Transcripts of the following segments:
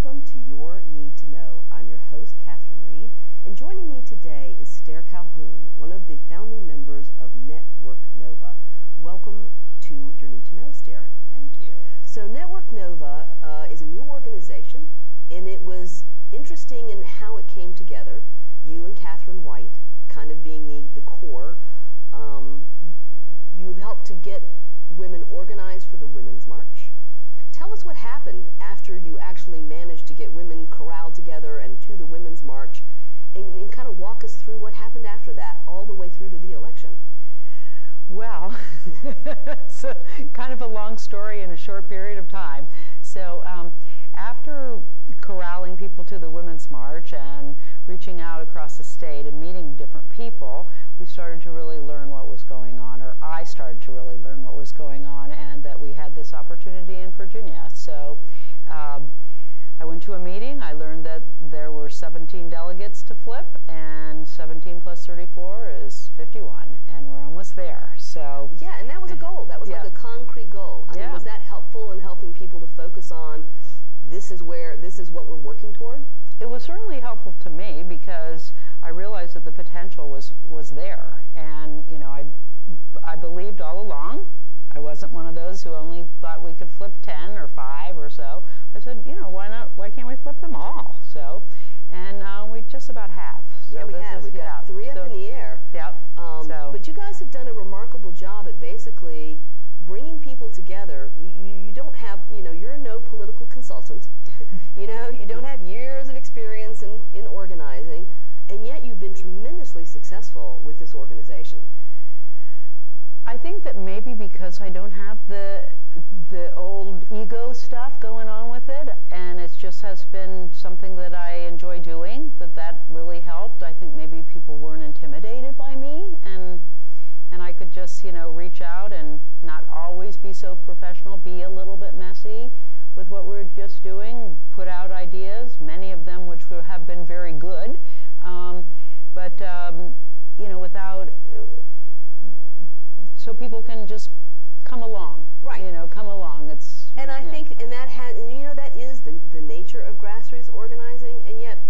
welcome to Your Need to Know. I'm your host, Catherine Reed, and joining me today is Stair Calhoun, one of the founding members of Network NoVA. Welcome to Your Need to Know, Stair. Thank you. So Network NoVA is a new organization, and it was interesting in how it came together. You and Catherine White kind of being the core. You helped to get women organized for the Women's March. Tell us what happened after you actually managed to get women corralled together and to the Women's March, and kind of walk us through what happened after that, all the way through to the election. Well, it's kind of a long story in a short period of time. So after corralling people to the Women's March and reaching out across the state and meeting different people, we started to really learn what was going on, or I started to really learn what was going on, and that we had this opportunity in Virginia. So I went to a meeting. I learned that there were 17 delegates to flip, and 17 plus 34 is 51, and we're almost there. So yeah, and that was a goal. That was like a concrete goal. I mean, was that helpful in helping people to focus on this is what we're working toward? It was certainly helpful to me because I realized that the potential was there, and I believed all along. I wasn't one of those who only thought we could flip 10 or 5 or so. I said, why not? Why can't we flip them all? So, and we just about have. So yeah, we have. We've got 3 up in the air. Yep. But you guys have done a remarkable job at basically bringing people together. You don't have, you're no political consultant. You don't have years of experience in organizing, and yet you've been tremendously successful with this organization. I think that maybe because I don't have the old ego stuff going on with it, and it just has been something that I enjoy doing, that really helped. I think maybe people weren't intimidated by me, and I could just, reach out and not always be so professional, be a little bit messy with what we're just doing, put out ideas, many of them which have been very good, but without, so people can just come along, right? Come along. It's I think, and that is the nature of grassroots organizing, and yet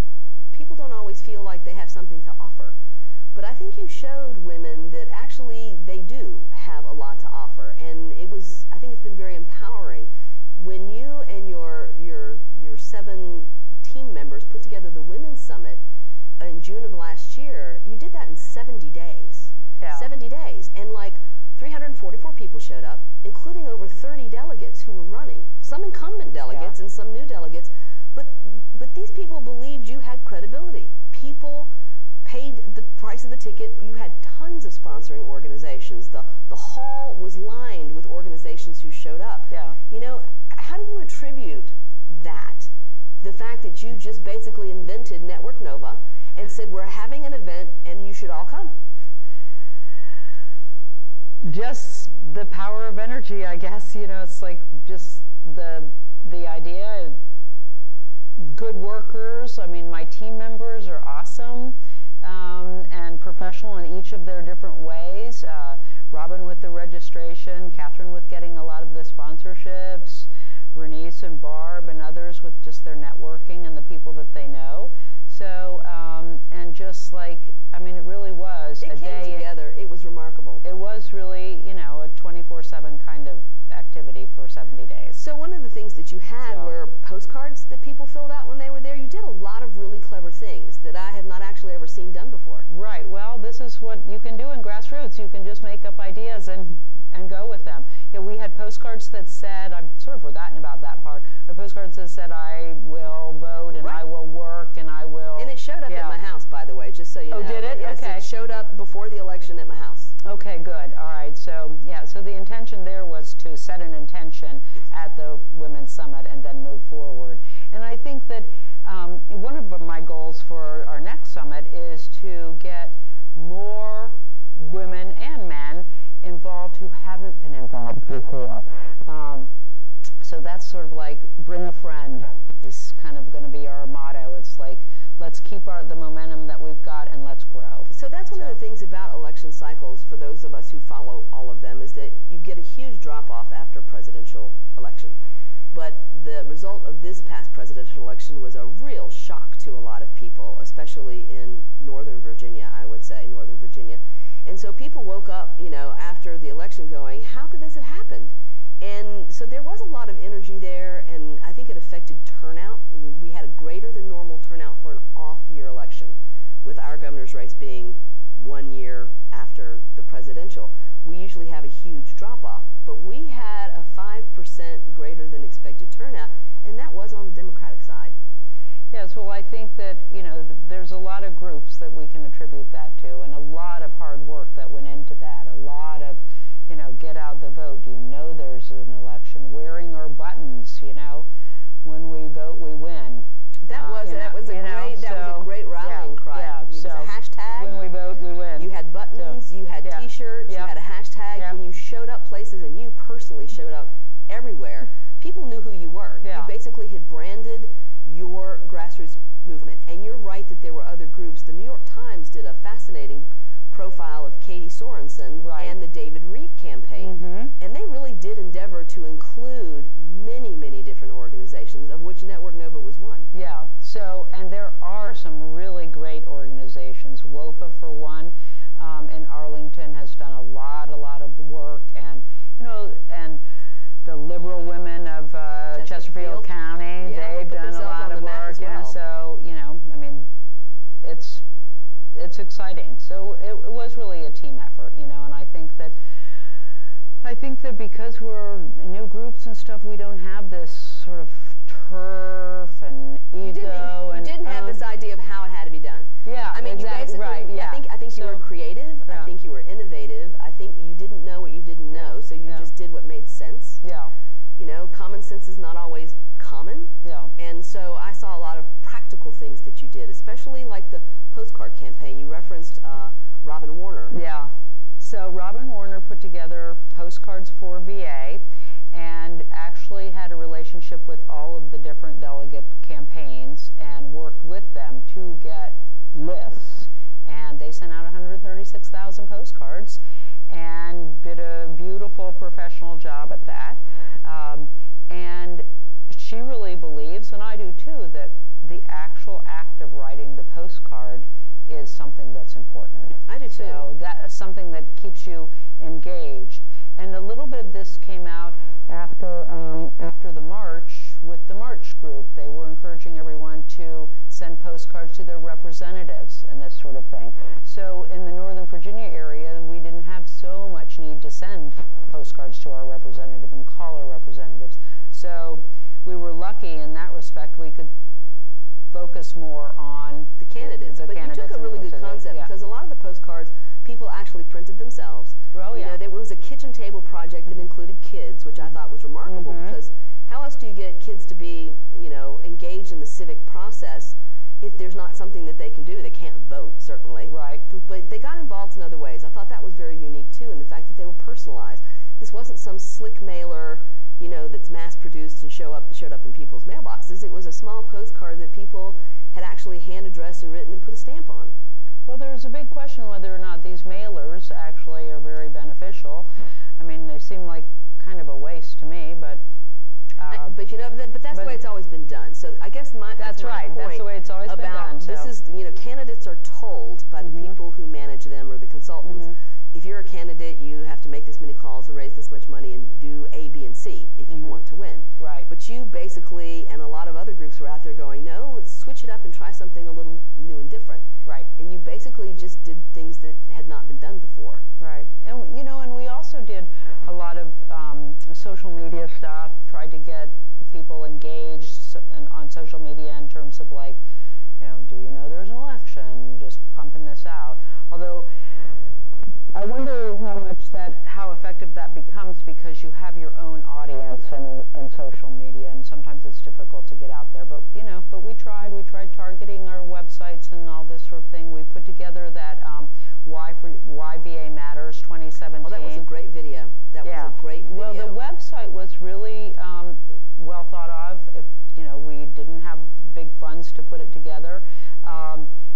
people don't always feel like they have something to offer. But I think you showed women that actually they do have a lot to offer, and I think it's been very empowering when you and your 7 team members put together the Women's Summit in June of last year. You did that in 70 days. Yeah. 70 days, and 344 people showed up, including over 30 delegates who were running, some incumbent delegates and some new delegates, but these people believed you had credibility. People paid the price of the ticket. You had tons of sponsoring organizations. The hall was lined with organizations who showed up. Yeah. How do you attribute that? The fact that you just basically invented Network NoVA and said, we're having an event and you should all come? Just the power of energy, I guess. It's like just the idea. Good workers. I mean, my team members are awesome and professional in each of their different ways. Robin with the registration, Catherine with getting a lot of the sponsorships, Renice and Barb and others with just their networking and the people that they know. So, and just it really was a day. It came together. It was remarkable. It was really, a 24/7 kind of activity for 70 days. So one of the things that you had were postcards that people filled out when they were there. You did a lot of really clever things that I have not actually ever seen done before. Right. Well, this is what you can do in grassroots. You can just make up ideas and go with them. We had postcards that said, I've sort of forgotten about that part, but postcards that said, I will vote and I will work and I will. And it showed up at my house, by the way, just so you know. Oh, did it? Yes, okay. It showed up before the election at my house. Okay, good. All right. So, so the intention there was to set an intention at the Women's Summit and then move forward. And I think that one of my goals for our next summit is to get more women and men involved who haven't been involved before. So that's sort of like bring a friend is kind of going to be our motto. It's like, let's keep the momentum that we've got and let's grow. So that's one of the things about election cycles, for those of us who follow all of them, is that you get a huge drop-off after a presidential election. But the result of this past presidential election was a real shock to a lot of people, especially in Northern Virginia, I would say, Northern Virginia. And so people woke up, after the election going, how could this have happened? And so there was a lot of energy there, and I think it affected turnout. We had a greater than normal turnout for an off-year election, with our governor's race being 1 year after the presidential. We usually have a huge drop-off, but we had a 5% greater than expected turnout, and that was on the Democratic side. Yes, well, I think that, there's a lot of groups that we can attribute that to, and a lot of hard work that went into that, a lot of, get out the vote. There's an election, wearing our buttons, when we vote, we win. That was a great rallying cry. Yeah, it was a hashtag. When we vote, we win. You had buttons, you had T-shirts, you had a hashtag. Yeah. When you showed up places, and you personally showed up everywhere, people knew who you were. Yeah. You basically had branded your grassroots movement. And you're right that there were other groups. The New York Times did a fascinating profile of Katie Sorensen and the David Read campaign. Mm-hmm. And they really did endeavor to include many, many different organizations, of which Network NoVA was one. Yeah, and there are some really great organizations. WOFA, for one, in Arlington, has done a lot of work, and and the Liberal Women of Chesterfield County, they've done a lot of work. Well. So it's exciting. So it was really a team effort, and I think that because we're new groups and stuff, we don't have this sort of turf and ego. You didn't have this idea of how it had to be done. Yeah, exactly. You basically, right. Yeah. I think you were creative. Yeah. I think you were innovative. I think you didn't know what you didn't know, so you just did what made sense. Yeah. Common sense is not always common. Yeah. And so I saw a lot of practical things that you did, especially like the postcard campaign. You referenced Robin Warner. Yeah. So Robin Warner put together postcards for VA and actually had a relationship with all of the different delegate campaigns and worked with them to get lists. And they sent out 136,000 postcards and did a beautiful professional job at that. And she really believes, and I do too, that the actual act of writing the postcard is something that's important. I do too. So that's something that keeps you engaged. And a little bit of this came out after the march with the March group. They were encouraging everyone to send postcards to their representatives and this sort of thing. So in the Northern Virginia area, we didn't have so much need to send postcards to our representative and call our representatives. So we were lucky in that respect. We could focus more on the candidates. But you took a really good concept because a lot of the postcards people actually printed themselves. Oh, yeah. It was a kitchen table project that included kids, which I thought was remarkable because how else do you get kids to be, engaged in the civic process if there's not something that they can do? They can't vote, certainly. Right. But they got involved in other ways. I thought that was very unique too, in the fact that they were personalized. This wasn't some slick mailer, that's mass-produced and showed up in people's mailboxes. It was a small postcard that people had actually hand-addressed and written and put a stamp on. Well, there's a big question whether or not these mailers actually are very beneficial. I mean, they seem like kind of a waste to me, but... but that's the way it's always been done. So I guess that's my point. That's the way it's always been done. So. This is, candidates are told by the people who manage them or the consultants, if you're a candidate, you have to make this many calls and raise this much money and do A, B, and C if you want to win. Right. But you basically, and a lot of other groups were out there going, no, let's switch it up and try something a little new and different. Right. And you basically just did things that had not been done before. Right. And and we also did a lot of social media stuff, tried to get people engaged on social media in terms of like, do you know there's an election? Just pumping this out. Although I wonder how effective that becomes because you have your own audience in social media, and sometimes it's difficult to get out there. But we tried targeting our websites and all this sort of thing. We put together that Why VA Matters 2017. Oh, that was a great video. That was a great video. Well, the website was really well thought of. We didn't have big funds to put it together.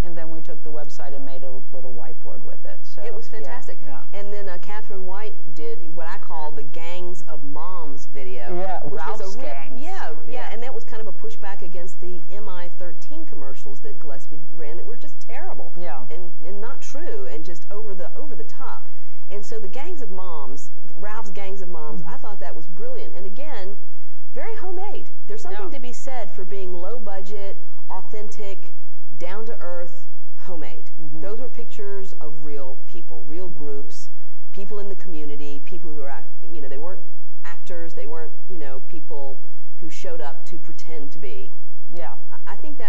And then we took the website and made a little whiteboard with it. So it was fantastic. Yeah. And then Catherine White did what I call the Gangs of Moms video. Yeah, which Ralph's was Gangs. Yeah, and that was kind of a pushback against the the MI-13 commercials that Gillespie ran that were just terrible, and not true, and just over the top. And so the gangs of moms, Ralph's gangs of moms, I thought that was brilliant. And again, very homemade. There's something to be said for being low budget, authentic, down to earth, homemade. Those were pictures of real people, real groups, people in the community, people who are, they weren't actors, they weren't, people who showed up to pretend to be. Yeah. I think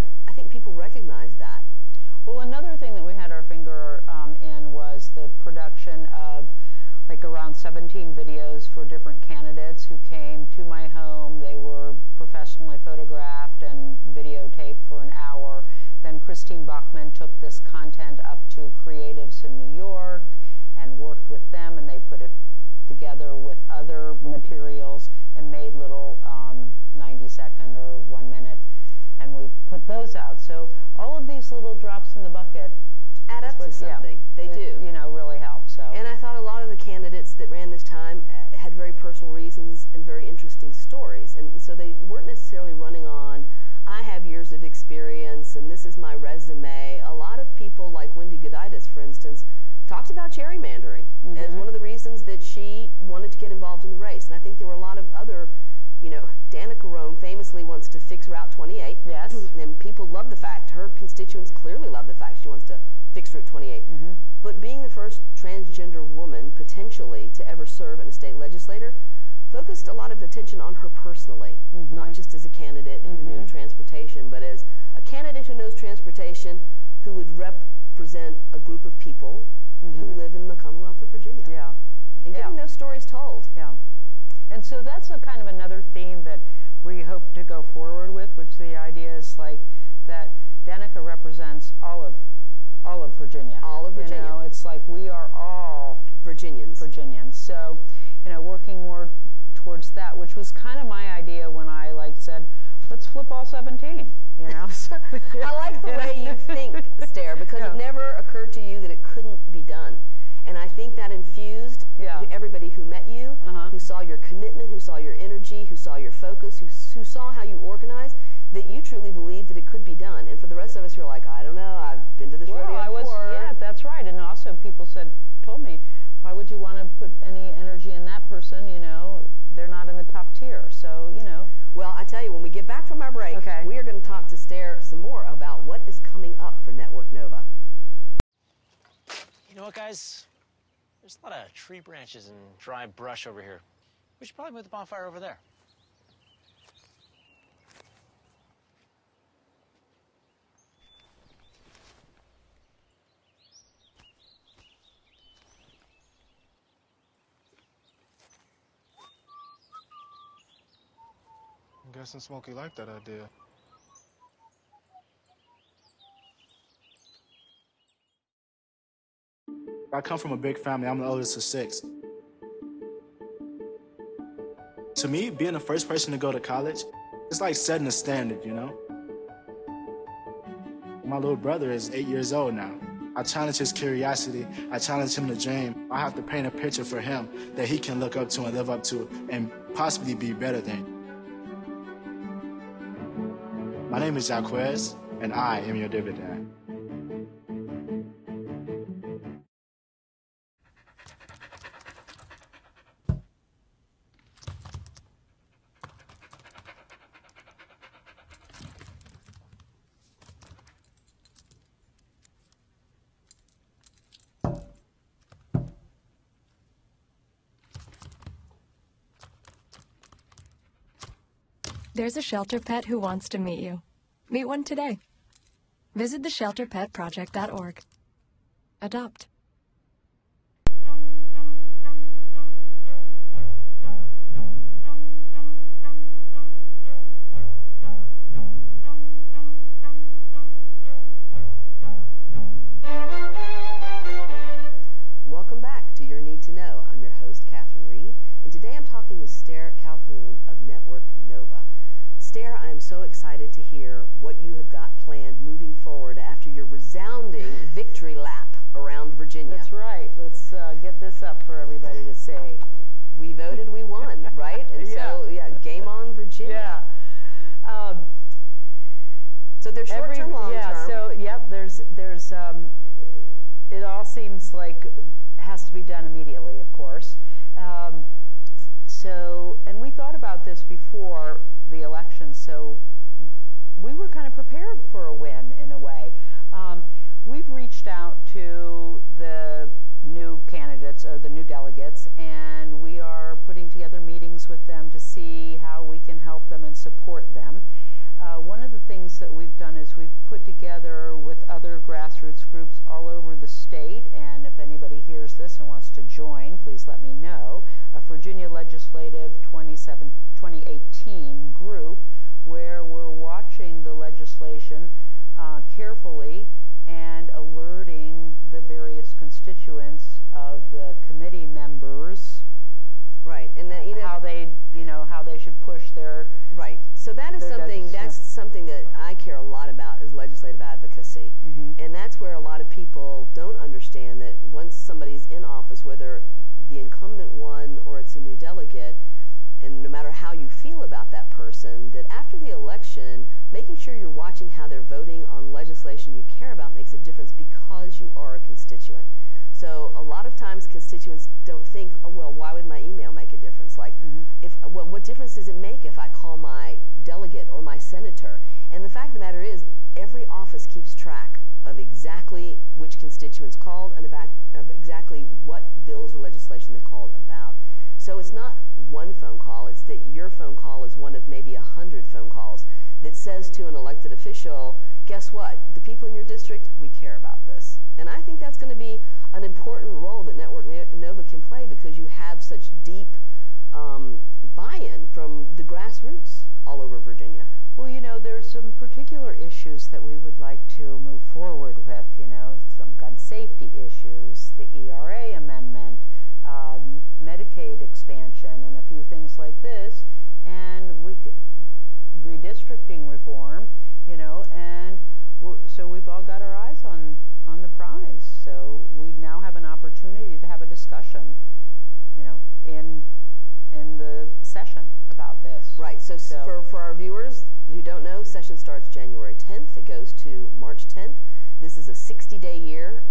people recognize that. Well, another thing that we had our finger in was the production of like around 17 videos for different candidates who came to my home. They were professionally photographed and videotaped for an hour. Then Christine Bachman took this content up to creatives in New York and worked with them, and they put it together with other materials and made little 90-second or 1 minute, and we put those out. So all of these little drops in the bucket add up to something. They do. Really help. So. And I thought a lot of the candidates that ran this time had very personal reasons and very interesting stories. And so they weren't necessarily running on, I have years of experience and this is my resume. A lot of people like Wendy Goditis, for instance, talked about gerrymandering as one of the reasons that she wanted to get involved in the race. And I think there were a lot of other, Danica Rome famously wants to fix Route 28. Yes. And people love the fact, her constituents clearly love the fact she wants to fix Route 28. But being the first transgender woman, potentially, to ever serve in a state legislature, focused a lot of attention on her personally, not just as a candidate who knew transportation, but as a candidate who knows transportation, who would represent a group of people who live in the Commonwealth of Virginia. Yeah. And getting those stories told. Yeah. And so that's a kind of another theme that we hope to go forward with, which the idea is like that Danica represents all of Virginia. All of Virginia. It's like we are all Virginians. So, working more towards that, which was kind of my idea when I said, let's flip all 17. I like the way you think, Stair, because it never occurred to you that it couldn't be done. And I think that infused everybody who met you, who saw your commitment, who saw your energy, who saw your focus, who saw how you organized, that you truly believed that it could be done. And for the rest of us who are like, I don't know, I've been to this rodeo before. Yeah, that's right. And also people told me, why would you want to put any energy in that person? They're not in the top tier. So, Well, I tell you, when we get back from our break, we are going to talk to Stair some more about what is coming up for Network NoVA. You know what, guys? There's a lot of tree branches and dry brush over here. We should probably move the bonfire over there. I'm guessing Smokey liked that idea. I come from a big family. I'm the oldest of 6. To me, being the first person to go to college, it's like setting a standard, My little brother is 8 years old now. I challenge his curiosity. I challenge him to dream. I have to paint a picture for him that he can look up to and live up to and possibly be better than. My name is Jaquez, and I am your dividend. There's a shelter pet who wants to meet you. Meet one today. Visit theshelterpetproject.org. Adopt. Welcome back to Your Need to Know. I'm your host, Catherine Reed, and today I'm talking with Stair Calhoun of Network NoVA. Stair, I am so excited to hear what you have got planned moving forward after your resounding victory lap around Virginia. That's right. Let's get this up for everybody to see. We voted, we won, right? And so, game on, Virginia. Yeah. short term, long yeah, term. so yep, there's it all seems like has to be done immediately, of course. And we thought about this before the election, so we were kind of prepared for a win in a way. We've reached out to the new candidates or the new delegates, and we are putting together meetings with them to see how we can help them and support them. One of the things that we've done is we've put together with other grassroots groups all over the state, and if anybody hears this and wants to join, please let me know, a Virginia Legislative 2018 group where we're watching the legislation carefully and alerting the various constituents of the committee members. Right, and that, how they should push their right. So that is something that I care a lot about is legislative advocacy, and that's where a lot of people don't understand that once somebody's in office, whether the incumbent one or it's a new delegate, and no matter how you feel about that person, that after the election, making sure you're watching how they're voting on legislation you care about makes a difference because you are a constituent. So a lot of times constituents don't think, oh, well, why would my email make a difference? Like, what difference does it make if I call my delegate or my senator? And the fact of the matter is, every office keeps track of exactly which constituents called and about exactly what bills or legislation they called about. So it's not one phone call, it's that your phone call is one of maybe 100 phone calls that says to an elected official, guess what? The people in your district, we care about this. And I think that's going to be an important role that Network NoVA can play because you have such deep buy-in from the grassroots all over Virginia. Well, there's some particular issues that we would like to move forward with, some gun safety issues, the ERA amendment, Medicaid expansion, and a few things like this, and redistricting reform, and so we've all got our eyes on the prize. So we now have an opportunity to have a discussion, in the session about this. Right. So for our viewers who don't know, session starts January 10th. It goes to March 10th. This is a 60-day year.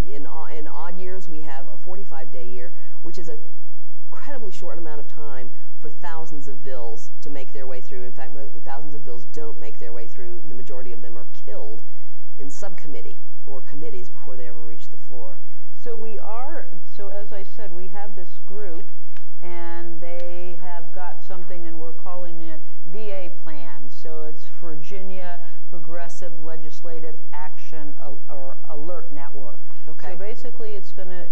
In odd years, we have a 45-day year, which is an incredibly short amount of time for thousands of bills to make their way through. In fact, thousands of bills don't make their way through. The majority of them are killed in subcommittee or committees before they ever reach the floor. So as I said, we have this group, and they have got something, and we're calling it VA Plan. So it's Virginia Progressive Legislative Action or Alert Network. Okay. So basically, it's gonna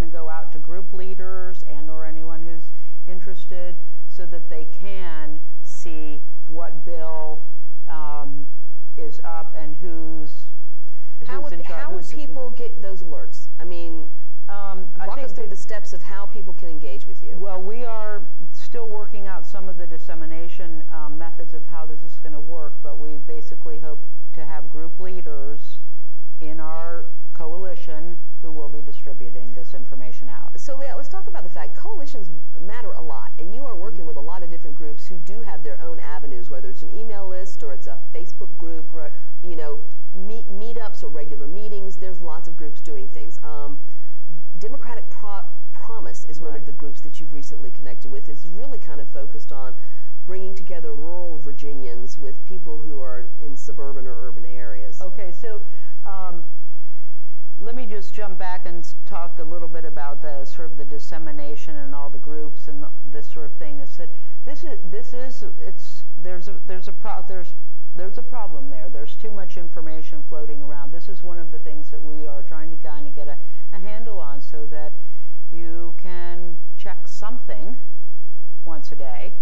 go out to group leaders and/or anyone who's interested, so that they can see what bill is up and who's in charge. How would people get those alerts? I mean, walk us through the steps of how people can engage with you. Well, we are still working out some of the dissemination methods of how this is going to work, but we basically hope to have group leaders in our coalition who will be distributing this information out. So, Leah, let's talk about the fact coalitions matter a lot, and you are working with a lot of different groups who do have their own avenues, whether it's an email list or it's a Facebook group, right. Meetups or regular meetings. There's lots of groups doing things. Democratic Promise is one of the groups that you've recently connected with. It's really kind of focused on bringing together rural Virginians with people who are in suburban or urban areas. Okay, so let me just jump back and talk a little bit about the sort of the dissemination and all the groups and this sort of thing. Is that there's a problem there. There's too much information floating around. This is one of the things that we are trying to kind of get a handle on, so that you can check something once a day,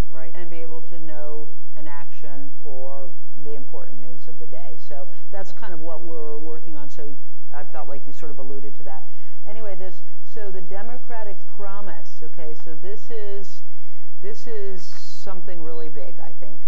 right, and be able to know an action or the important news of the day. So that's kind of what we're working on. So I felt like you sort of alluded to that. Anyway, so the Democratic Promise. Okay, so this is something really big, I think.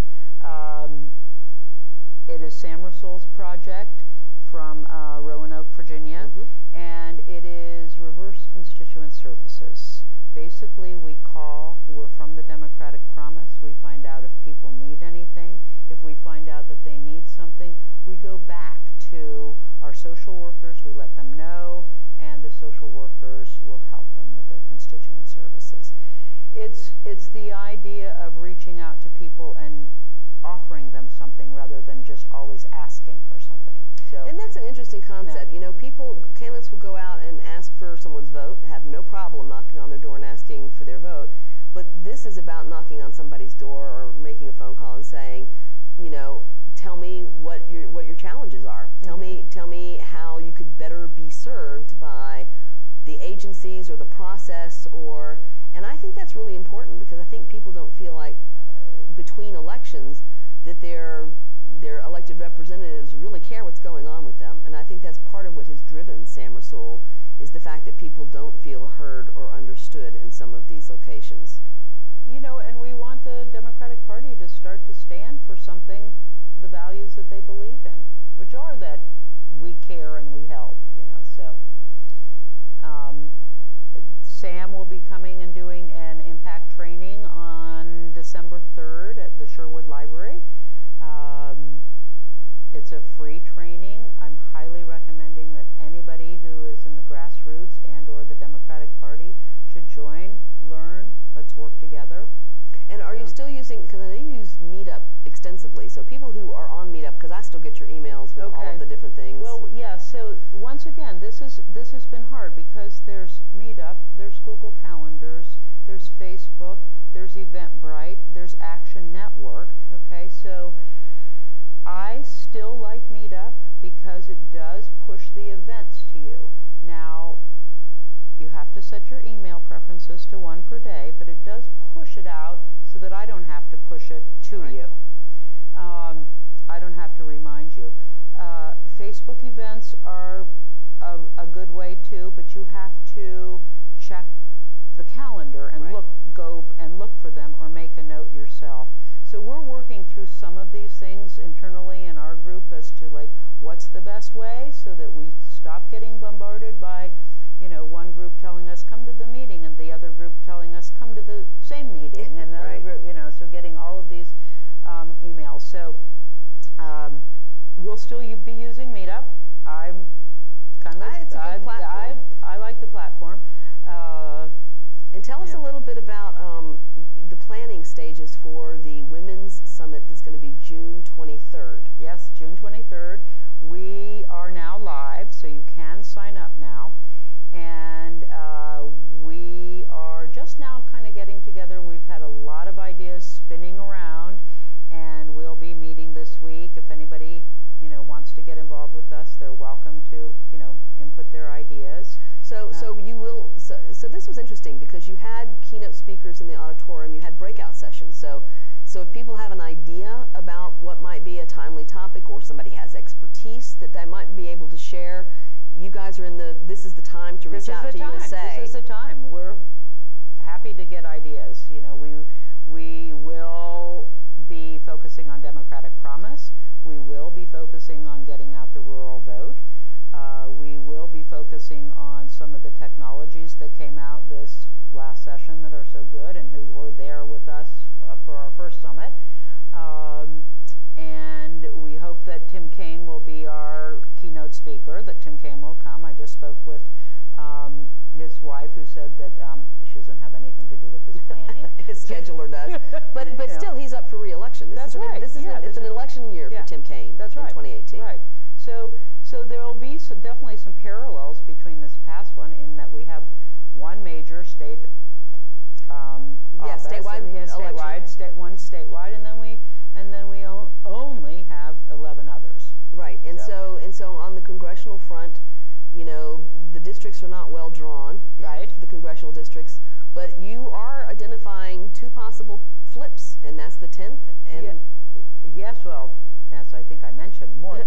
It is Sam Rassoul's project from Roanoke, Virginia, and it is reverse constituent services. Basically, we call, we're from the Democratic Promise. We find out if people need anything. If we find out that they need something, we go back to our social workers, we let them know, and the social workers will help them with their constituent services. It's the idea of reaching out to people and offering them something rather than just always asking for something. So, and that's an interesting concept. You know, candidates will go out and ask for someone's vote, have no problem knocking on their door and asking for their vote. But this is about knocking on somebody's door or making a phone call and saying, you know, tell me what your challenges are. Tell me how you could better be served by the agencies or the process, and I think that's really important, because I think people don't feel like between elections that their elected representatives really care what's going on with them. And I think that's part of what has driven Sam Rasool, is the fact that people don't feel heard or understood in some of these locations. You know, and we want the Democratic Party to start to stand for something, the values that they believe in, which are that we care and we help, you know. So Sam will be coming and doing an impact training on December 3rd at the Sherwood Library. It's a free training. I'm highly recommending that anybody who is in the grassroots and or the Democratic Party should join, learn, let's work together. And are you still using, because I know you use Meetup extensively, so people who are on Meetup, because I still get your emails with all of the different things. Well, yeah, so once again, this has been hard, because there's Meetup, there's Google Calendars, there's Facebook, there's Eventbrite, there's Action Network, okay? So I still like Meetup because it does push the events to you. Now, you have to set your email preferences to 1 per day, but it does push it out so that I don't have to push it to you. I don't have to remind you. Facebook events are a good way too, but you have to check the calendar and go and look for them, or make a note yourself. So we're working through some of these things internally in our group as to like what's the best way, so that we stop getting bombarded by, you know, one group telling us come to the meeting and the other group telling us come to the same meeting, and another group, you know, so getting all of these emails. So we'll still be using Meetup. I'm kind of it's a good platform. I like the platform. And tell us a little bit about the planning stages for the Women's Summit that's going to be June 23rd. Yes, June 23rd. We are now live, so you can sign up now. And we are just now kind of getting together. We've had a lot of ideas spinning around, and we'll be meeting this week. If anybody, you know, wants to get involved with us, they're welcome to, you know, input their ideas. So this was interesting, because you had keynote speakers in the auditorium, you had breakout sessions. So if people have an idea about what might be a timely topic, or somebody has expertise that they might be able to share, you guys are this is the time to reach out to you and say. This is the time. We're happy to get ideas. You know, we will be focusing on Democratic Promise. We will be focusing on getting out the rural vote. We will be focusing on some of the technologies that came out this last session that are so good, and who were there with us for our first summit. And we hope that Tim Kaine will be our keynote speaker, that Tim Kaine will come. I just spoke with his wife, who said that she doesn't have anything to do with his planning. His scheduler does. But still, he's up for re-election. That's right. It's an election year for Tim Kaine in 2018. Right. So there will be definitely some parallels between this past one, in that we have one major state office, statewide election. One statewide, and then we only have 11 others. Right. And so on the congressional front, you know, the districts are not well drawn. Right. The congressional districts, but you are identifying 2 possible flips, and that's the 10th and yes, well, as I think I mentioned, more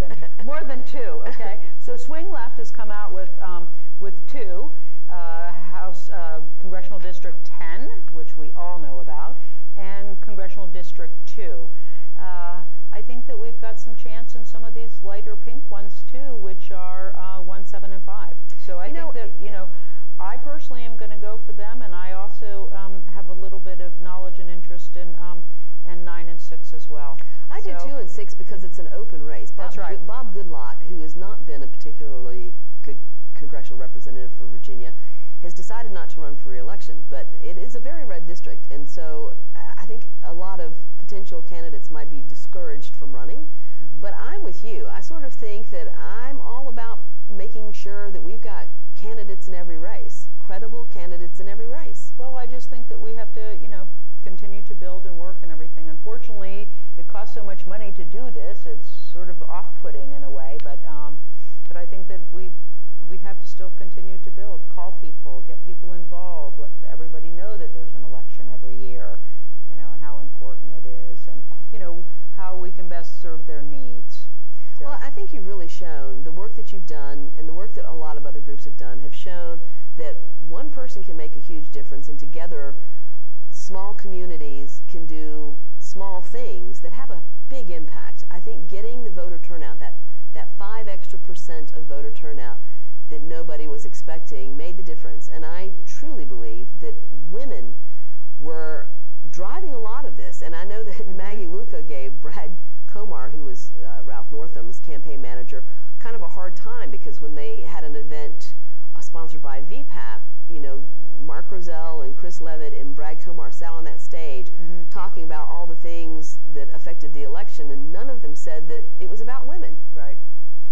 than 2. Okay, so Swing Left has come out with 2, House Congressional District 10, which we all know about, and Congressional District 2. I think that we've got some chance in some of these lighter pink ones too, which are 1, 7, and 5. So I think that, you know, I personally am going to go for them, and I also 6 because it's an open race. That's right. Bob Goodlatte, who has not been a particularly good congressional representative for Virginia, has decided not to run for re-election. But it is a very red district, and so I think a lot of potential candidates might be discouraged from running. But I'm with you. I sort of think that I'm all about making sure that we've got candidates in every race, credible candidates in every race. Well, I just think that we have to, continue to build and work and everything. Unfortunately, it costs so much money to do this. It's sort of off-putting in a way, but I think that we have to still continue to build, call people, get people involved, let everybody know that there's an election every year, and how important it is, and how we can best serve their needs. So. Well, I think you've really shown the work that you've done and the work that a lot of other groups have done have shown that one person can make a huge difference, and together small communities can do small things that have a big impact. I think getting the voter turnout, that 5% extra of voter turnout that nobody was expecting, made the difference. And I truly believe that women were driving a lot of this. And I know that Maggie Luca gave Brad Comar, who was Ralph Northam's campaign manager, kind of a hard time, because when they had an event sponsored by VPAP, Mark Roselle and Chris Levitt and Brad Comar sat on that stage talking about all the things that affected the election, and none of them said that it was about women. Right.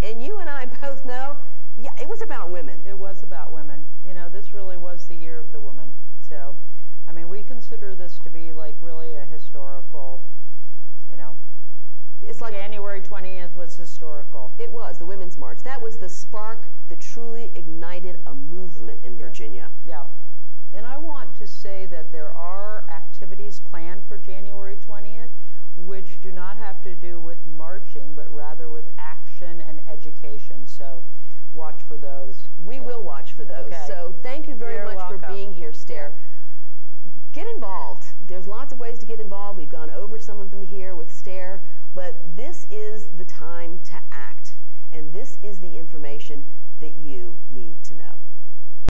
And you and I both know, yeah, it was about women. It was about women. This really was the year of the woman. So, we consider this to be like really a historical, It's like January 20th was historical. It was the Women's March. That was the spark that truly ignited a movement in Virginia. Yeah. And I want to say that there are activities planned for January 20th which do not have to do with marching, but rather with action and education. So watch for those. We will watch for those. Okay. So thank you very much for being here, Stair. Get involved. There's lots of ways to get involved. We've gone over some of them here with Stair, but this is the time to act, and this is the information that you need to know.